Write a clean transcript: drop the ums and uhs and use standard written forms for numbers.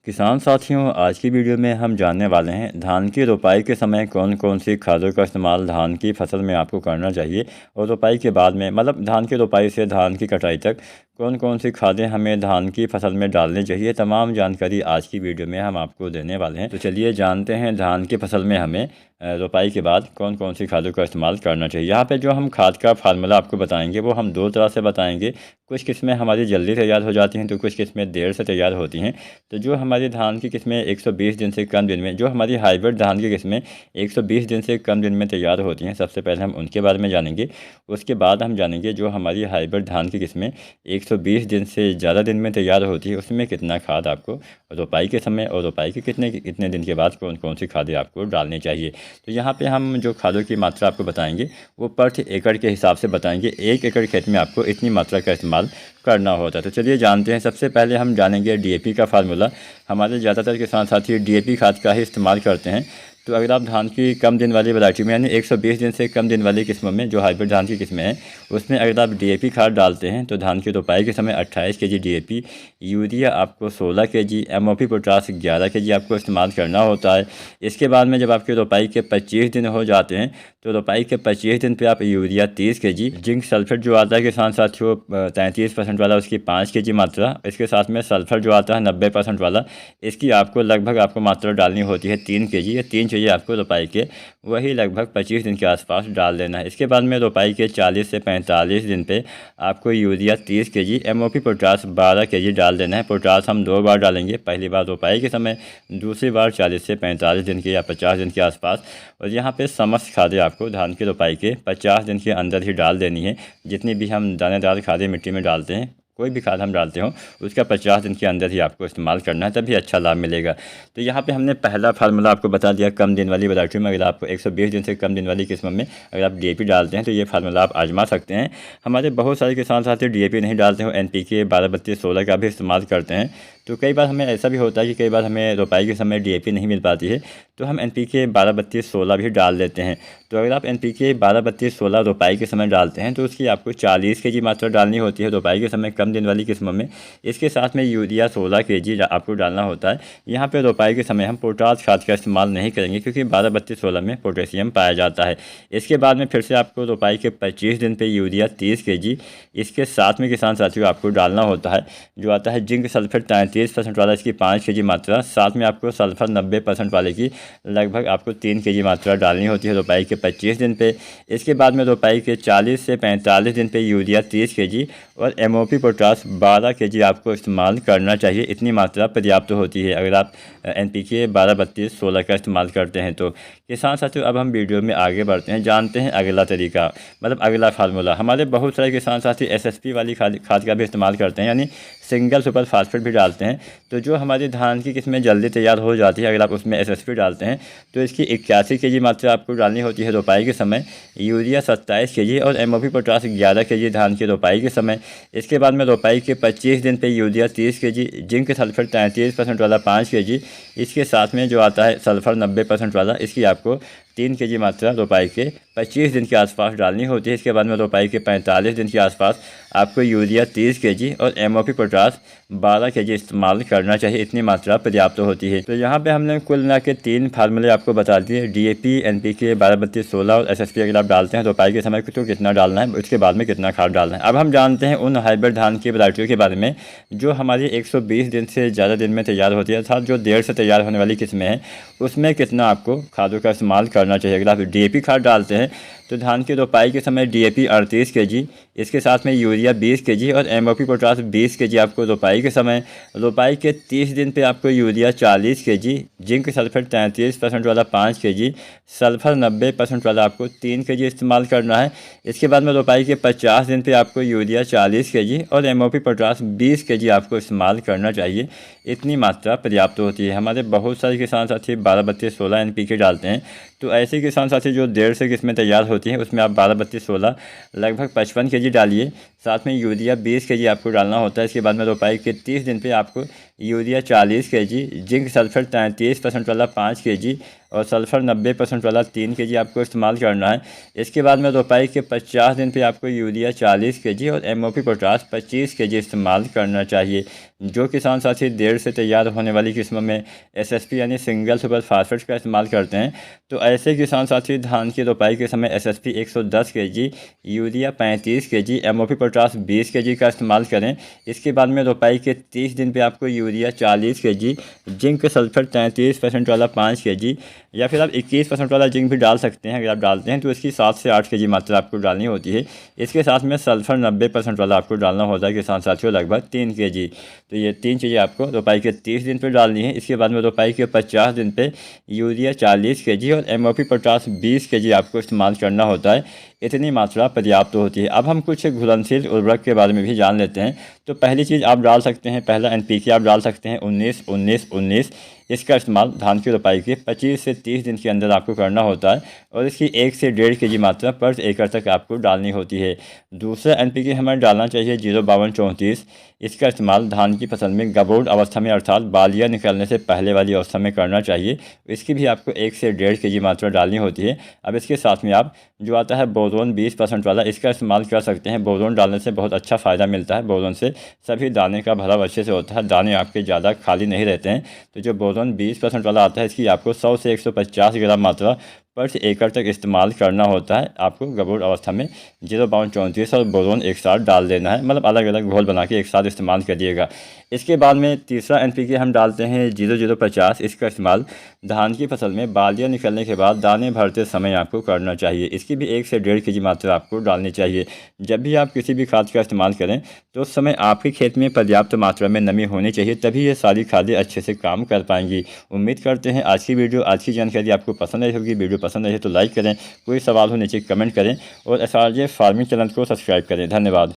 किसान साथियों, आज की वीडियो में हम जानने वाले हैं धान की रोपाई के समय कौन कौन सी खादों का इस्तेमाल धान की फसल में आपको करना चाहिए और रोपाई के बाद में मतलब धान की रोपाई से धान की कटाई तक कौन कौन सी खादें हमें धान की फसल में डालनी चाहिए। तमाम जानकारी आज की वीडियो में हम आपको देने वाले हैं। तो चलिए जानते हैं धान की फसल में हमें रोपाई के बाद कौन कौन सी खादों का इस्तेमाल करना चाहिए। यहाँ पे जो हम खाद का फार्मूला आपको बताएंगे वो हम दो तरह से बताएंगे। कुछ किस्में हमारी जल्दी तैयार हो जाती हैं तो कुछ किस्में देर से तैयार होती हैं। तो जो हमारी धान की किस्में 120 दिन से कम दिन में, जो हमारी हाइब्रिड धान की किस्में 120 दिन से कम दिन में तैयार होती हैं, सबसे पहले हम उनके बारे में जानेंगे। उसके बाद हम जानेंगे जो हमारी हाइब्रिड धान की किस्में 120 दिन से ज़्यादा दिन में तैयार होती है, उसमें कितना खाद आपको रोपाई के समय और रोपाई के कितने दिन के बाद कौन कौन सी खादें आपको डालनी चाहिए। तो यहाँ पे हम जो खादों की मात्रा आपको बताएंगे वो प्रति एकड़ के हिसाब से बताएंगे। 1 एकड़ खेत में आपको इतनी मात्रा का इस्तेमाल करना होता है। तो चलिए जानते हैं। सबसे पहले हम जानेंगे डीएपी का फार्मूला। हमारे ज़्यादातर किसान साथी डीएपी खाद का ही इस्तेमाल करते हैं। तो अगर आप धान की कम दिन वाली वैरायटी में यानी 120 दिन से कम दिन वाली किस्मों में, जो हाइब्रिड धान की किस्में हैं, उसमें अगर आप डीएपी खाद डालते हैं तो धान की रोपाई के समय 28 केजी डीएपी, यूरिया आपको 16 केजी, एमओपी पोटास 11 केजी आपको इस्तेमाल करना होता है। इसके बाद में जब आपकी रोपाई के 25 दिन हो जाते हैं तो रोपाई के 25 दिन पे आप यूरिया 30 केजी, जिंक सल्फेट जो आता है किसान साथियों 33% वाला, उसकी 5 केजी मात्रा, इसके साथ में सल्फर जो आता है 90% वाला, इसकी आपको लगभग आपको मात्रा डालनी होती है 3 केजी। ये 3 चाहिए आपको रोपाई के, वही लगभग 25 दिन के आसपास डाल देना है। इसके बाद में रोपाई के 40 से 45 दिन पे आपको urea 30 KG, MOP potash 12 KG डाल देना है। पोटास हम 2 बार डालेंगे, पहली बार रोपाई के समय, दूसरी बार 40 से 45 दिन के या 50 दिन के आसपास। और यहाँ पे समस्त खादें आपको धान की रोपाई के 50 दिन के अंदर ही डाल देनी है। जितनी भी हम दानेदार खादें मिट्टी में डालते हैं, कोई भी खाद हम डालते हो उसका 50 दिन के अंदर ही आपको इस्तेमाल करना है, तभी अच्छा लाभ मिलेगा। तो यहाँ पे हमने पहला फार्मूला आपको बता दिया। कम दिन वाली वैरायटी में अगर आपको 120 दिन से कम दिन वाली किस्म में अगर आप डीएपी डालते हैं तो ये फार्मूला आप आजमा सकते हैं। हमारे बहुत सारे किसान साथी डीएपी नहीं डालते हो, एनपीके 12-32-16 का भी इस्तेमाल करते हैं। तो कई बार हमें ऐसा भी होता है कि कई बार हमें रोपाई के समय डीएपी नहीं मिल पाती है तो हम एनपीके 12-32-16 भी डाल देते हैं। तो अगर आप एनपीके 12-32-16 रोपाई के समय डालते हैं तो उसकी आपको 40 केजी मात्रा डालनी होती है रोपाई के समय कम दिन वाली किस्मों में। इसके साथ में यूरिया 16 केजी आपको डालना होता है। यहाँ पे रोपाई के समय हम पोटास खाद का इस्तेमाल नहीं करेंगे क्योंकि 12-32-16 में पोटेशियम पाया जाता है। इसके बाद में फिर से आपको रोपाई के 25 दिन पे यूरिया 30 केजी, इसके साथ में किसान साथियों आपको डालना होता है जो आता है जिंक सल्फेट 33% वाला, इसकी 5 केजी मात्रा, साथ में आपको सल्फर 90% वाले की लगभग आपको 3 केजी मात्रा डालनी होती है रोपाई के 25 दिन पे। इसके बाद में रोपाई के 40 से 45 दिन पे यूरिया 30 केजी और एमओपी पोटास 12 केजी आपको इस्तेमाल करना चाहिए। इतनी मात्रा पर्याप्त होती है अगर आप एनपीके 12-32-16 का इस्तेमाल करते हैं। तो किसान साथियों अब हम वीडियो में आगे बढ़ते हैं, जानते हैं अगला तरीका, मतलब अगला फार्मूला। हमारे बहुत सारे किसान साथी एसएसपी वाली खाद का भी इस्तेमाल करते हैं, यानी सिंगल सुपर फास्फेट भी डालते हैं। तो जो हमारी धान की किस्में जल्दी तैयार हो जाती है, अगर आप उसमें एसएसपी डालते हैं तो इसकी 81 केजी मात्रा आपको डालनी होती है रोपाई के समय, यूरिया 27 केजी और एमओपी पोटास 11 केजी धान की रोपाई के समय। इसके बाद में रोपाई के 25 दिन पे यूरिया 30 केजी, जिंक सल्फर 33% वाला 5 केजी, इसके साथ में जो आता है सल्फर 90% वाला, इसकी आपको 3 केजी मात्रा रोपाई के 25 दिन के आसपास डालनी होती है। इसके बाद में रोपाई के 45 दिन के आसपास आपको यूरिया 30 केजी और एमओपी पोटास 12 केजी इस्तेमाल करना चाहिए। इतनी मात्रा पर्याप्त होती है। तो यहाँ पे हमने कुल मिला के 3 फार्मूले आपको बता दिए, डीएपी, एनपीके 12-32-16 और एसएसपी। अगर आप डालते हैं रोपाई के समय तो कितना डालना है, उसके बाद में कितना खाद डालना है। अब हम जानते हैं उन हाइब्रिड धान की वैरायटियों के बारे में जो हमारी 120 दिन से ज़्यादा दिन में तैयार होती है, अर्थात जो देर से तैयार होने वाली किस्में हैं, उसमें कितना आपको खादों का इस्तेमाल करना चाहिए। अगर आप डीएपी खाद डालते हैं तो धान की रोपाई के समय डीएपी 38 केजी, इसके साथ में यूरिया 20 केजी और एमओपी पोटास 20 केजी आपको रोपाई के समय। रोपाई के 30 दिन पे आपको यूरिया 40 केजी, जिंक सल्फेट 33% वाला 5 केजी, सल्फर 90% वाला आपको 3 केजी इस्तेमाल करना है। इसके बाद में रोपाई के 50 दिन पे आपको यूरिया 40 केजी और एमओपी पोटास 20 केजी आपको इस्तेमाल करना चाहिए। इतनी मात्रा पर्याप्त होती है। हमारे बहुत सारे किसान साथी 12-32-16 एनपीके डालते हैं। तो ऐसे किसान साथी जो देर से किस्में तैयार होती हैं उसमें आप 12-32-16 लगभग 55 केजी डालिए। साथ में यूरिया 20 kg आपको डालना होता है। इसके बाद में रोपाई के 30 दिन पे आपको यूरिया 40 kg, जिंक सल्फर 33% वाला 5 kg और सल्फर 90% वाला 3 kg आपको इस्तेमाल करना है। इसके बाद में रोपाई के 50 दिन पे आपको यूरिया 40 kg और MOP पोटास 25 kg इस्तेमाल करना चाहिए। जो किसान साथी देर से तैयार होने वाली किस्मों में SSP यानी सिंगल सुपर फास्फेट का इस्तेमाल करते हैं, तो ऐसे किसान साथी धान की रोपाई के समय SSP 110 kg, urea 35 kg, MOP potash 20 kg का इस्तेमाल करें। इसके बाद में रोपाई के 30 दिन पे आपको यूरिया 40 kg, जिंक सल्फर 33% वाला 5 kg या फिर आप 21% वाला जिंक भी डाल सकते हैं। अगर आप डालते हैं तो इसकी 7 से 8 kg मात्रा आपको डालनी होती है। इसके साथ में सल्फर 90% वाला आपको डालना होता है किसान साथियों, लगभग 3 kg। तो ये 3 चीज़ें आपको रोपाई के 30 दिन पे डालनी है। इसके बाद में रोपाई के 50 दिन पे यूरिया 40 kg और MOP पोटास 20 kg आपको इस्तेमाल करना होता है। इतनी मात्रा पर्याप्त होती है। अब हम कुछ घुलनशील उर्वरक के बारे में भी जान लेते हैं। तो पहली चीज़ आप डाल सकते हैं, पहला NPK आप डाल सकते हैं 19-19-19। इसका इस्तेमाल धान की रोपाई के 25 से 30 दिन के अंदर आपको करना होता है और इसकी 1 से 1.5 kg मात्रा पर एकड़ तक आपको डालनी होती है। दूसरा NPK हमें डालना चाहिए 052-34। इसका इस्तेमाल धान की फसल में गबोड अवस्था में अर्थात बालियाँ निकलने से पहले वाली अवस्था में करना चाहिए। इसकी भी आपको 1 से 1.5 kg मात्रा डालनी होती है। अब इसके साथ में आप जो आता है बोरोन 20% वाला, इसका इस्तेमाल कर सकते हैं। बोरोन डालने से बहुत अच्छा फ़ायदा मिलता है। बोरोन से सभी दाने का भराव अच्छे से होता है, दाने आपके ज़्यादा खाली नहीं रहते हैं। तो जो बोरोन 20% वाला आता है, इसकी आपको 100 से 150 ग्राम मात्रा पर एकड़ तक इस्तेमाल करना होता है। आपको गबोड अवस्था में 052-34 और बोरोन एक साथ डाल देना है, मतलब अलग अलग घोल बना के एक साथ इस्तेमाल करिएगा। इसके बाद में तीसरा NPK हम डालते हैं 0050। इसका इस्तेमाल धान की फसल में बालियाँ निकलने के बाद दाने भरते समय आपको करना चाहिए। इसकी भी 1 से 1.5 kg मात्रा आपको डालनी चाहिए। जब भी आप किसी भी खाद का इस्तेमाल करें तो उस समय आपके खेत में पर्याप्त मात्रा में नमी होनी चाहिए, तभी ये सारी खादें अच्छे से काम कर पाएंगी। उम्मीद करते हैं आज की जानकारी आपको पसंद आई होगी। वीडियो पसंद आई तो लाइक करें, कोई सवाल हो नीचे कमेंट करें और SRJ फार्मिंग चैनल को सब्सक्राइब करें। धन्यवाद।